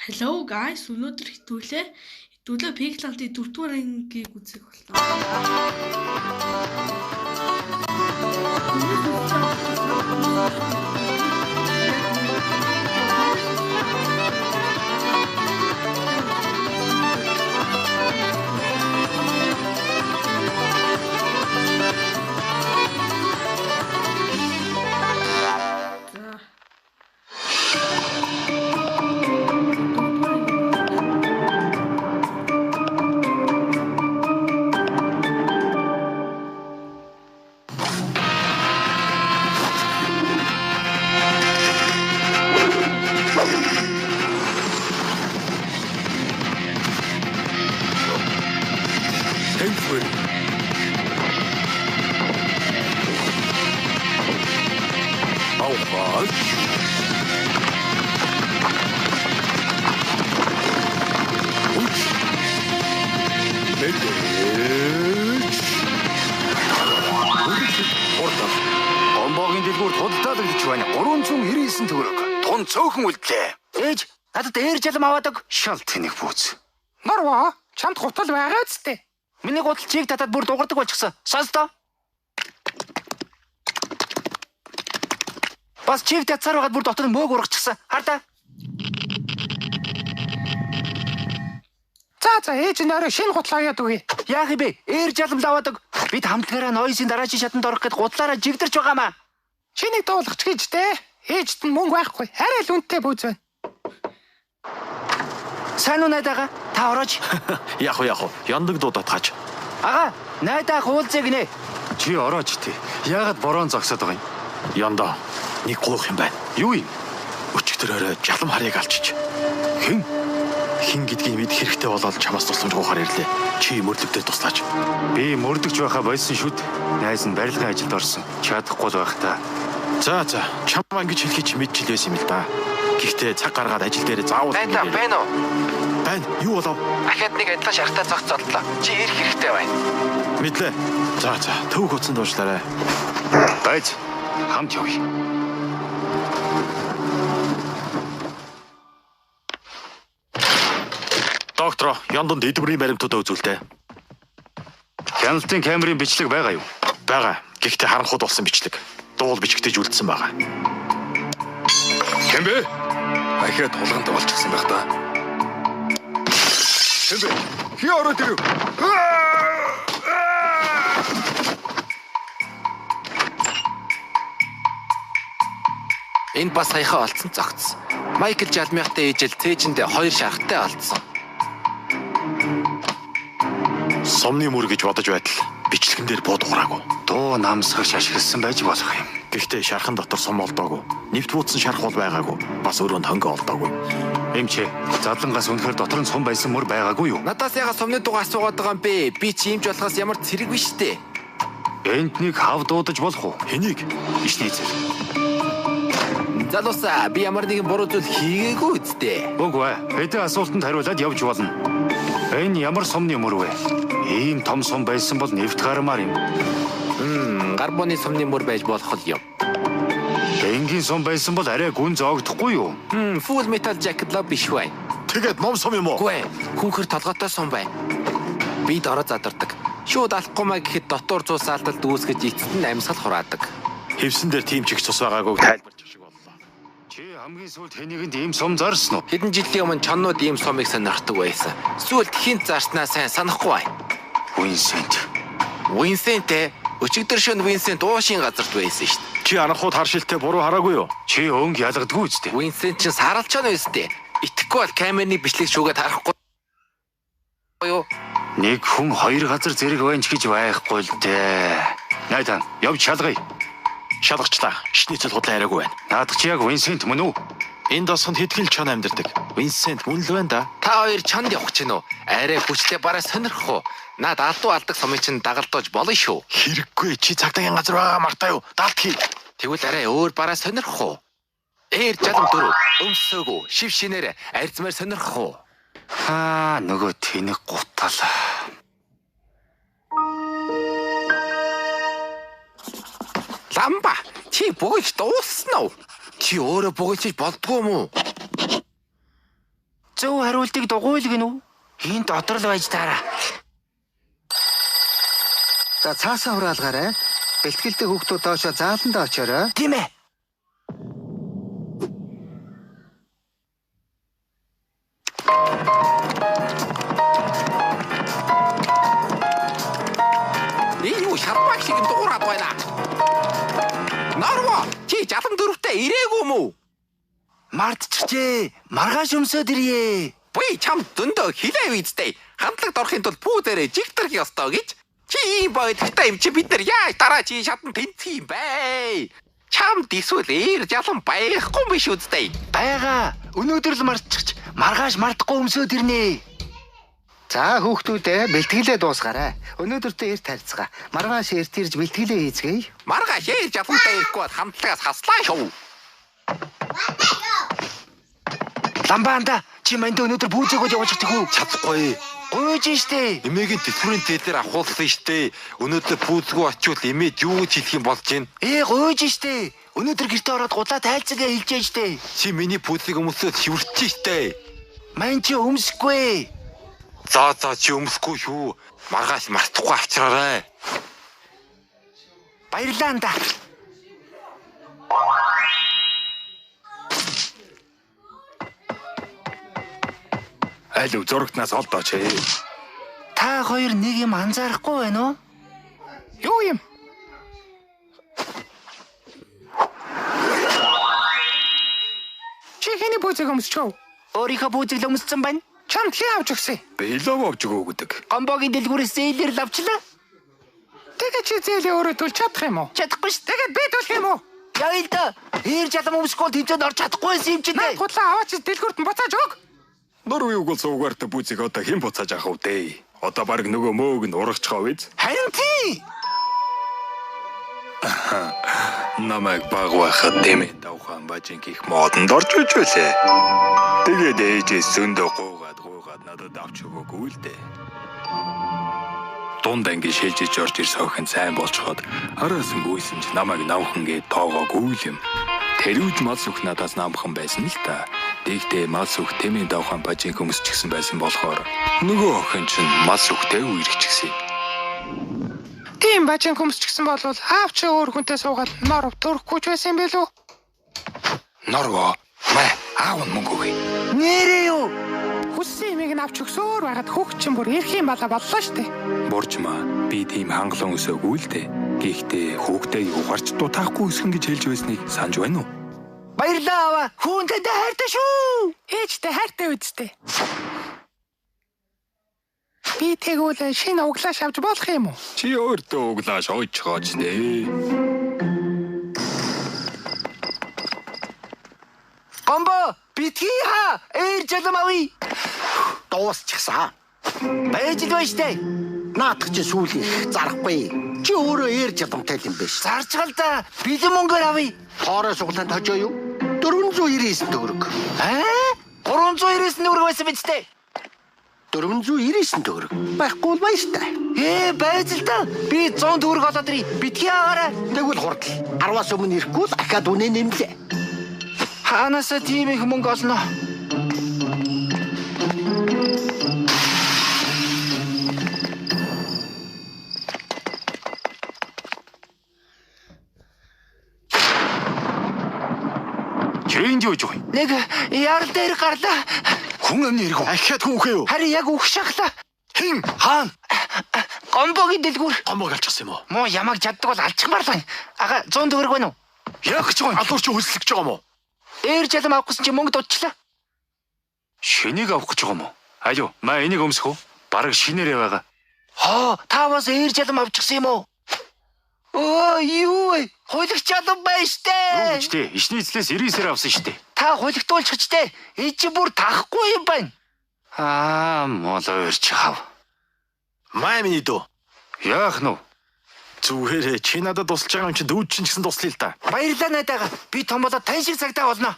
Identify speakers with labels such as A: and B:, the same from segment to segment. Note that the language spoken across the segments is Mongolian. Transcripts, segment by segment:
A: Hello guys, өнөөдөр хитүүлээ Pigland-ийн 4-р ангийг үзэх боллоо.
B: Гомбогийн дэлгүүрт худалдаад өгч байна. 399 төгрөг. Тун цөөхөн үлдлээ. Ээж, надад ээр жалам аваадаг. Шал тэнэг бүүз.
C: Марва, чамд гутал байгаа зү.
B: Миний гутал чийг татаад бүр дугардаг болчихсон. Сонстоо. Бас чийг татсаар байгаад бүр дотор мөөг ургачихсан. Хардаа.
C: За ээж нөрөө шинэ гутал аваад өгье.
B: Яах вэ? Ээр жалам аваадаг. Бид хамтгаараа ноёсын дараачийн шатанд орох гэд гутлаараа жигдэрч байгаамаа.
C: Чинийг дуулах ч гэж те. Ээжт нь мөнгө байхгүй. Арай л үнэтэй бүүз байна.
B: Сайн уу найдаага? Та орооч.
D: Яг уу. Яндаг дуудаад гаж.
B: Ага, найдаа хуулзэг нэ. Чи орооч тий. Яагаад борон зогсоод байгаа юм?
D: Яндаа нэг гуух юм байна.
B: Юу юм?
D: Өчигдөрөөрөө жалам харыг алчиж. Хин гэдгийг мэд хэрэгтэй болоод чамаас тусламж гоохаар ирлээ. Чи мөрлөгдөр туслаач.
B: Би мөрдөгч байхаа болсон шүд. Найз нь барилгын ажилд орсон. Чадахгүй л байх та.
D: За, чам ингэж хэлхий чи мэдчил байсан юм л да. Гэхдээ цаг гаргаад ажил дээр заавал
E: байна уу?
D: Байна. Юу болов?
E: Ахад нэг адилхан шархтаа зогцолтлоо. Чи ирэх хэрэгтэй байна.
D: Мэдлээ. За, төвөг утсан дуушлаарай.
B: Байж хамт явъя.
D: Доктор, янданд эдбэрийн баримтуудаа үзүүлдэг.
B: Хяналтын камерын бичлэг байгаа юу?
D: Бага. Гэхдээ харанхуйд болсон бичлэг. Дуул бичгтэж үлдсэн байгаа.
F: Хэмбэ? Ахиад тулганд болчихсон байх та. Хэмбэ? Хи ороод ирв.
E: Энэ бас саяхан олцсон цогц. Майкл Жалмяхтай ээжэл цээжиндээ 2 шархтай олцсон.
D: Сомны мөр гэж бодож байтал бичлэгэн дээр бод ухраагүй.
B: Дуу намсгаж ашигласан байж болох юм.
D: Гэхдээ шархан дотор сум олдоогүй. Нэвт бууцсан шарх бол байгаагүй. Бас өрөөнд хөнгө олдоогүй.
B: Эмчээ, задлангаас үнэхээр дотор нь сум байсан мөр байгаагүй юу?
E: Надаас яга сумны дугаа асуугаад байгаа юм бэ? Би чи имж болохоос ямар цэрэг биш дээ.
B: Энд нэг хав дуудаж болох уу?
D: Хэнийг?
B: Ишний зэрэг.
E: Залуусаа би ямар нэгэн буруу зүйл хийгээгүй үсттэй.
B: Үгүй ээ. Хэдэн асуултанд хариулаад явж болно. Энэ ямар сумны мөр вэ? Ийм том сум байсан бол нэвт гармаар юм.
E: Гарбоны сумны мөр байж болох юм.
B: Энгийн сум байсан бол арай гүн зоогдохгүй юу?
E: Full Metal Jacket л биш бай.
D: Тэгээд ном сум юм уу?
E: Үгүй ээ. Хүнхэр толгойтой сум бай. Би дороо задардаг. Шууд алахгүй маа гэхэд дотор цус алдалт үүсгэж эцэст нь амьсгал хураадаг.
D: Хевсэн дээр тийм ч их цус байгаагүй тайлбарчих шиг боллоо.
B: Чи хамгийн сүүлд хэнийг ийм сум зарсан уу?
E: Хэдэн жилийн өмнө чоннууд ийм сумыг сонирхдаг байсан. Сүүлд хинт зарснаа сайн санахгүй бай. Винсент өчигдөр шөнө Винсент уушийн газарт байсан шүү дээ.
D: Чи анхууд хар шилтээ буруу хараагүй юу?
B: Чи өнгө ялгадгүй үстэй.
E: Винсент ч саралч нь үстэй. Итгэхгүй бол камерны бичлэг шүүгээд харахгүй юу?
B: Нэг хүн 2 газар зэрэг байна ч гэж байхгүй л дээ. Найдан, явж шалгая.
D: Шалгачлаа. Шнийцэл худлаа яриаггүй байна.
B: Наадах чи яг Винсент мөн үү?
D: Энэ досгонд хэдгэл чон амьдардаг. Винсент мөн л байна да.
E: Та хоёр чонд явах гэж нү? Арай хүчлээ бараа сонирхох уу? Наад алдуу алдаг сумын чинь дагалдуулж болно шүү.
D: Хэрэггүй. Чи цагдаагийн газар байгаа мартаа юу? Даалт хий.
E: Тэгвэл арай өөр бараа сонирхох уу? Ээр жалам дөрөв. Өмсөөгөө шив шинээр арьцмаар сонирхох уу?
B: Нөгөө тэнэг гутал.
E: Ламба, чи бөгөөж дууссан уу? Чи өөрөө бөгөөж болдгоо юм уу?
B: Зөв хариултыг дугуйлах гинүү? Энд дотор л байж таараа.
C: За цаасаа хураалгаарай. Бэлтгэлтэй хүүхдүүд доошо зааландаа очоорой.
B: Тийм ээ.
E: Юу шармаг шиг дуурайд байна. Нарва, чи жалан дөрөвтэй ирээгүй юм уу?
B: Мартчихжээ. Маргааш өмсөд ирье.
E: Би чам зөндөө хилээ үздэй. Хамтлагт орохын тулд пүү дээрээ жигтрэх ёстой гэж. Чи ийм байдагтай юм чи бид нар яаж дараа чи шатан тэнцэх юм бэ? Чам дисвэл ээр жалан байхгүй биш үздэй.
B: Бага. Өнөөдөр л мартчихч. Маргааш мартахгүй өмсөд ирнэ.
C: За хүүхдүүдээ бэлтгэлээ дуусгаарай. Өнөөдөртөө эрт харьцгаа. Маргааш эрт ирж бэлтгэлээ хийцгээе.
E: Маргааш ээр жалантай ирэхгүй бол хамтлагаас хаслаа шүү.
B: Ламбаанда чи манд өнөөдөр бүүзээгөө явуулчих төхөө.
D: Чадахгүй.
B: Гуйж штэ.
D: Эмээгийн тэтгэврийн тэлээр авахулсан штэ. Өнөөдөр пүүзгөө очивол эмээд юу гэж хэлэх юм болж байна?
B: Гуйж штэ. Өнөөдөр гэртээ ороод гудлаа тайлцгаа хэлжээ штэ.
D: Чи миний пүүзийг өмсөд шивэрч штэ.
B: Ман чи өмсөхгүй.
D: За чи өмсөхгүй шүү. Маргааш мартахгүй авчраарай.
B: Баярлалаа анда.
F: Аль зурагтнаас олдооч ээ.
B: Та хоёр нэг юм анзаарахгүй байна уу?
C: Юу юм? Чи хэний бүүзэг өмсчөө?
B: Өөрийнхөө бүүзийг л өмссөн байна.
C: Чамд хий авч өгсөн.
F: Би лов авч өгөөдөг.
B: Гомбогийн дэлгүүрээс зээлэр л авчлаа.
C: Тэгээ чи зээлээ өөрөө төлж чадах юм уу?
B: Чадахгүй ш.
C: Тэгээд би төлөх юм уу?
B: Яа л да. Ээр жалам өмсөхгүй тэмцээнд орж чадахгүйсэн юм чинь.
C: Наа гудлаа аваач дэлгүүрт нь буцааж өг.
F: Нор уюуг бол суугаарт бүүцийг одоо хэн буцааж авах вэ? Одоо баг нөгөө мөөг нь урагчгаа биз?
B: Харин тий.
F: Намайг баг байхад дэмэ давхан бажин гих модонд орж иж үлээ. Тэгээд ээжээс зөндөө гуугаад надад авч өгөөгүй л дээ. Дунд анги шилжиж орж ир сохин сайн болцоход араас нь гүйсэнч намайг навхан гээд тоогоогүй юм. Тэрүүж мал сүх надаас намхан байсан л та. Тэгтээ мал сүх тэмээ давхан бажин хөмсчихсэн байсан болохоор нөгөө охин чинь мал сүхтэй үерхчихсэн.
C: Тийм бажин хөмсчихсэн бол аавч өөр хүнтэй суугаад нор төрөхгүй ч байсан юм билүү?
F: Норво мэ аав мөнгө өгье.
B: Нэрээ юу?
C: Хүссэн юмыг нь авч өгсөөр байгаад хүүхд чинь бүр ирэх юм болоо штэ.
F: Буржмаа би тийм хангалуун өсөөгүй л дээ. Гэхдээ хүүхдээ угарч дутаахгүй өсгөн гэж хэлж байсныг санаж байна уу?
B: Баярлаа аваа. Хүүнтэй хайртай шүү.
C: Ээжтэй хайртай үсттэй. Би тэгвэл шинэ углааш авч болох юм уу?
F: Чи өөртөө углааш ойчгооч дээ.
B: Гомбо, битгий ха. Ээр жалам авъя.
C: Дуусчихсан.
B: Байж л байна штэ.
C: Наадах чи сүүлийн зарахгүй. Чи өөрөө ээр жадамтай юм биш.
B: Зарчгал да. Бэлэн мөнгөөр авъя.
C: Хоорой суглаанд хожоо юу? 499 төгрөг.
B: 399 төгрөг байсан биз дээ.
C: 499 төгрөг. Байхгүй бол баяртай.
B: Байж л да. Би 100 төгрөг олоод ирье. Битгий агаарай.
C: Тэгвэл хурдл. 10-аас өмнө ирэхгүй л ахаад үнэ нэмлээ.
B: Хаанаас тийм их мөнгө олно?
F: Чирээнд юу жоо?
B: Нэг ярал дээр гарлаа.
F: Хүн амны ирэх ахиад хүүхээ юу?
B: Харин яг үх шахлаа.
F: Хин хаан
B: Гомбогийн дэлгүүр.
F: гомбог алчихсан юм уу?
B: Муу ямаг чаддаг бол алчихмаар байна. Ага 100 төгрөг байна уу?
F: Яг ч гоо алуурч хөслөж байгаа юм уу?
B: Ээр жалам авах гэсэн чи мөнгө дутчлаа.
F: Шинийг авах гэж байгаа юм уу? Аюу, маа энийг өмсөх үү? Бараг шинээрээ байгаа.
B: Та бас ээр жалам авчихсан юм уу? Юу вэ? Хулигч чадсан байна штэ.
F: Юу гэж тий? Ичний эзлээс 99-ээр авсан штэ.
B: Та хулигтуулчих штэ. Эцэг бүр тахгүй юм байна.
F: Молоорч хав. Маа миний дөө. Яах нь вэ? Зүгээрээ чи надад тусалж байгаа юм чи дүүд чинь гэсэн туслая л да.
B: Баярлалаа найдаага. Би том болоод тань шиг цагтаа болно.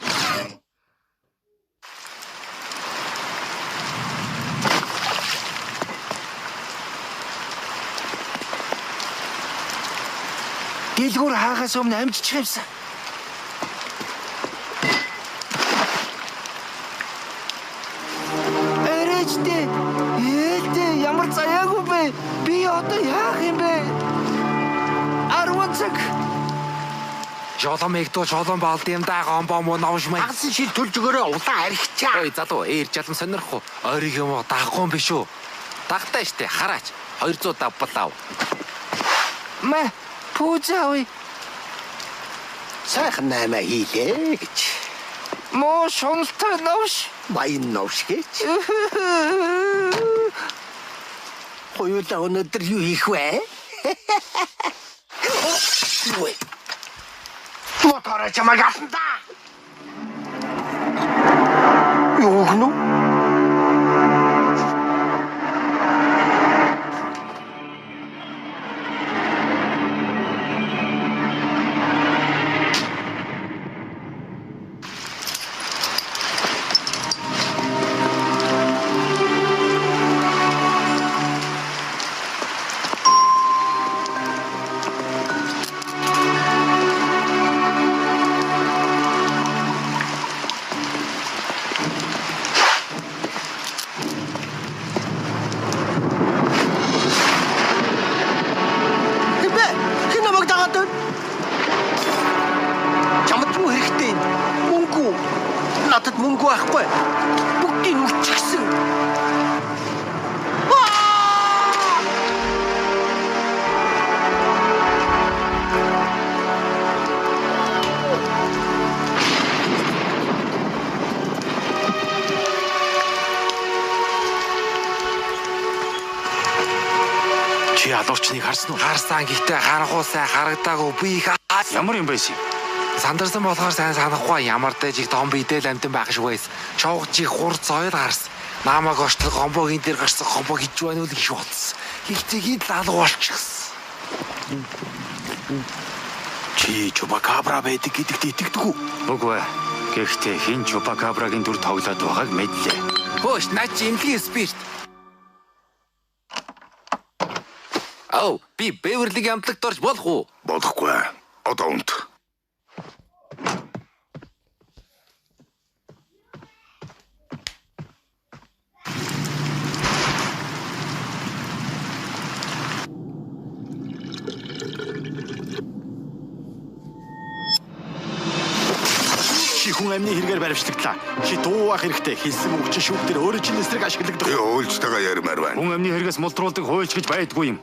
B: Дэлгүүр хаагаас өмнө амжичих юмсан.
E: Жоломыг дуу жолом балд юм да гомбо муу новш мэй.
C: Агсан шил төлж өгөөрэй улаан архичаа.
E: Ой залуу ээр жалам сонирхгүй. Ойрыг юм уу даахгүй юм биш үү? Дагтаа штэ хараач. 200 давбал ав.
C: Мэ пүүзээ. Сайхан наймаа хийлээ гэж.
B: Муу шуналтай новш.
C: Баян новш гэж. Хоёулаа өнөөдөр юу хийх вэ? Мотороо чамайг авсан да. Юу гэнэ? Надад мөнгө байхгүй. Бүгдийг үлчихсэн.
D: Чи алуурчныг харсан уу?
E: Харсан гэхдээ харахгүй сайн харагдаагүй би их
F: Ямар юм байсан?
E: сандарсан болохоор сайн санахгүй ямар дэж их том бидэл амтан байх шиг байс. Чоогчиг хурц ойл гарсан. Намаг оштол гомбогийн дээр гарсан гомбо гэж байна уу гэж бодсон. Хигтэйг л алга болчихсон.
D: Чи Чупакабра байдаг гэдэгт итгэдэг үү?
F: Үгүй. Гэхдээ хин Чупакабрагийн дүр тоглоод байгааг мэдлээ.
E: Хөөш наа чи имлгийн спирт. Оо, би Бэверлиг амтлагт орж болох уу?
G: Болохгүй. Одоо унт.
D: Чи хүн амны хэрэгээр баримтлагдлаа. Чи дууах хэрэгтэй. Хэлсэн үг чинь шүүх дээр өөрөө чинь эсрэг ашигладаг.
G: Би уйлчтайгаа ярмаар байна.
F: Хүн амны хэрэгээс мулдруулдаг хуульч гэж байдгүй юм.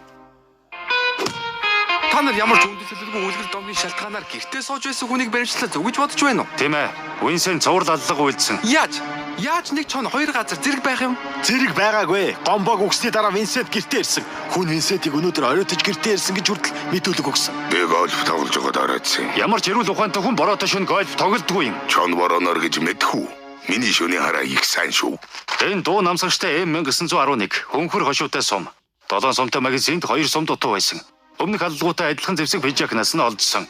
E: Та нар ямар ч үндэслэлгүй үлгэр домгийн шалтгаанаар гэртээ сууж байсан хүнийг баримтлаа зөв гэж бодож байна уу?
F: Тийм ээ. Винсент цуврал аллага үйлдсэн.
E: Яаж нэг ч хон хоёр газар зэрэг байх юм?
D: Зэрэг байгаагүй. Гомбог өгсний дараа Винсент гэртээ ирсэн. Хүн Винсентийг өнөөдөр оройтож гэртээ ирсэн гэж хүртэл мэдүүлэг өгсөн.
G: Би гольф тоглож байгаад оройтсан.
F: Ямар ч эрүүл ухаантай хүн бороотой шөнө гольф тоглодгүй юм.
G: Чон бороноор гэж мэдхүү. Миний шөнийн хараа их сайн шүү.
F: Энэ дуу намсагчтай M1911 хөнхөр хошуутай сум. 7 сумтай магазинд 2 сум дутуу байсан. Өмнөх аллагуутай адилхан зэвсэг пижакнаас нь олдсон.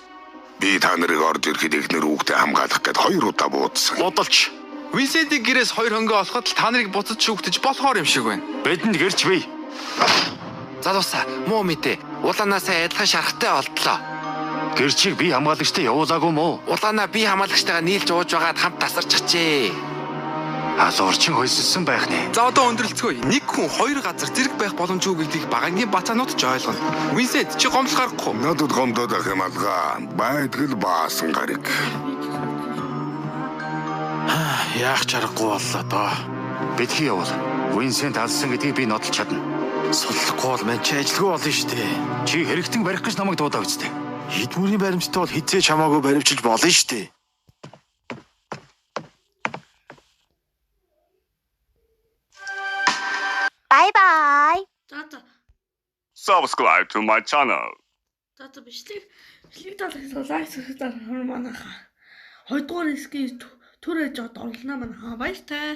G: Би та нарыг орж ирэхэд ихнэр хүүхдээ хамгаалах гээд 2 удаа буудсан.
E: Бодолч. Винсентийн гэрээс 2 хөнгө олоход л та нарыг буцаж шүүгтэж болохоор юм шиг байна.
F: Бидэнд гэрч бий.
E: Залуусаа муу мэдээ. Улаанаасаа адилхан шарахтай олдлоо.
F: Гэрчийг би хамгаалагчтай явуулаагүй мó.
E: Улаанаа би хамгаалагчтайгаа нийлж ууж байгаад хамт тасарчихжээ.
F: Алуурчин хойсолсон байх нэ.
E: За одоо өндөрлцгөө. Нэг хүн 2 газар зэрэг байх боломжгүй гэдгийг багангийн бацаанууд ч ойлгоно. Винсент чи гомдол гарахгүй.
G: Надад гомдоод ах юм алгаа. Байдгал баасан гариг.
D: Яах чаргагүй боллоо доо.
F: Битгий явуул. Винсент алсан гэдгийг би нотолж чадна.
D: Судлахгүй бол мэн чи ажилгүй болно шүү дээ.
F: Чи хэрэгтэн барих гэж намайг дуудаа үсттэй.
D: Эдмүрийн баримттай бол хизээч хамаагүй баримчилж болно шүү дээ.
H: Bye-bye.
A: За.
I: Subscribe to my channel.
A: За бичлэг талах лайк хийх манайха. 2 дугаар хэсгийн түр ээж оруулнаа манайха баяртай.